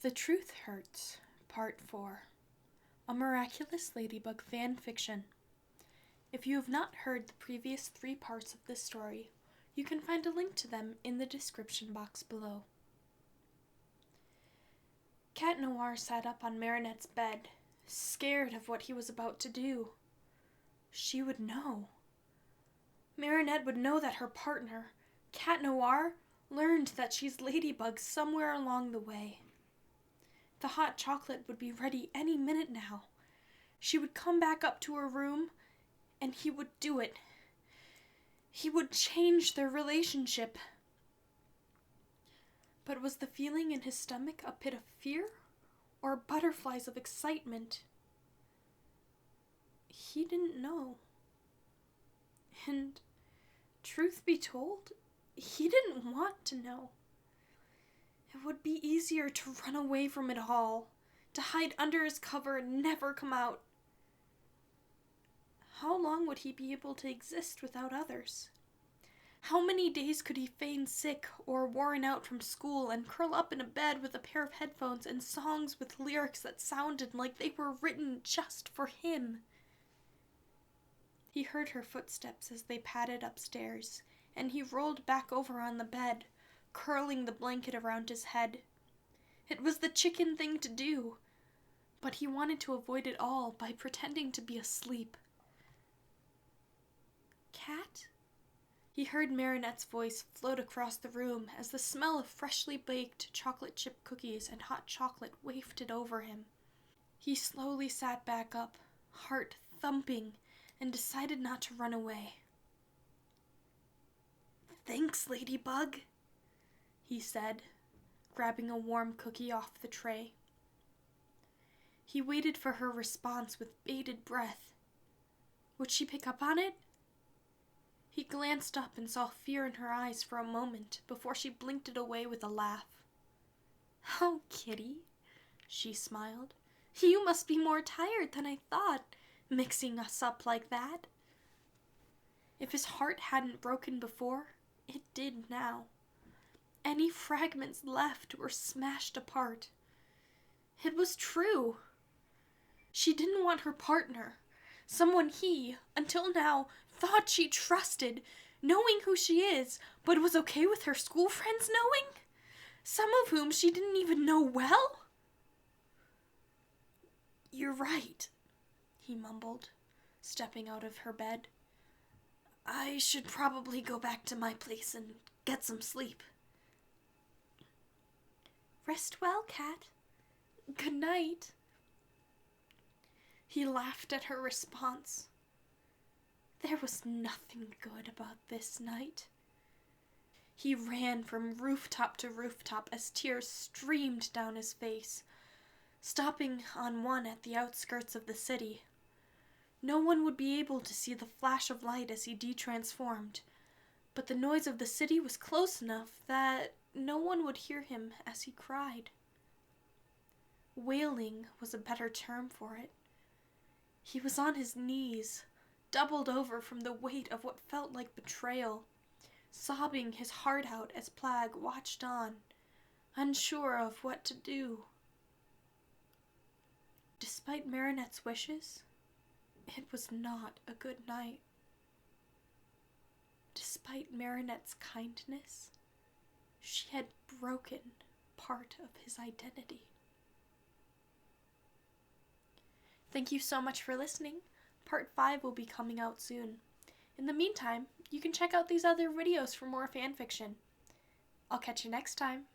The Truth Hurts, Part 4. A Miraculous Ladybug Fanfiction. If you have not heard the previous 3 parts of this story, you can find a link to them in the description box below. Cat Noir sat up on Marinette's bed, scared of what he was about to do. She would know. Marinette would know that her partner, Cat Noir, learned that she's Ladybug somewhere along the way. The hot chocolate would be ready any minute now. She would come back up to her room, and he would do it. He would change their relationship. But was the feeling in his stomach a pit of fear, or butterflies of excitement? He didn't know. And, truth be told, he didn't want to know. It would be easier to run away from it all, to hide under his cover and never come out. How long would he be able to exist without others? How many days could he feign sick or worn out from school and curl up in a bed with a pair of headphones and songs with lyrics that sounded like they were written just for him? He heard her footsteps as they padded upstairs, and he rolled back over on the bed, curling the blanket around his head. It was the chicken thing to do, but he wanted to avoid it all by pretending to be asleep. Cat? He heard Marinette's voice float across the room as the smell of freshly baked chocolate chip cookies and hot chocolate wafted over him. He slowly sat back up, heart thumping, and decided not to run away. "Thanks, Ladybug," he said, grabbing a warm cookie off the tray. He waited for her response with bated breath. Would she pick up on it? He glanced up and saw fear in her eyes for a moment before she blinked it away with a laugh. "Oh, kitty," she smiled. "You must be more tired than I thought, mixing us up like that." If his heart hadn't broken before, it did now. Any fragments left were smashed apart. It was true. She didn't want her partner, someone he, until now, thought she trusted, knowing who she is, but was okay with her school friends knowing? Some of whom she didn't even know well? "You're right," he mumbled, stepping out of her bed. "I should probably go back to my place and get some sleep." "Rest well, Cat. Good night." He laughed at her response. There was nothing good about this night. He ran from rooftop to rooftop as tears streamed down his face, stopping on one at the outskirts of the city. No one would be able to see the flash of light as he detransformed, but the noise of the city was close enough that no one would hear him as he cried. Wailing was a better term for it. He was on his knees, doubled over from the weight of what felt like betrayal, sobbing his heart out as Plague watched on, unsure of what to do. Despite Marinette's wishes, it was not a good night. Despite Marinette's kindness, she had broken part of his identity. Thank you so much for listening. Part 5 will be coming out soon. In the meantime, you can check out these other videos for more fanfiction. I'll catch you next time.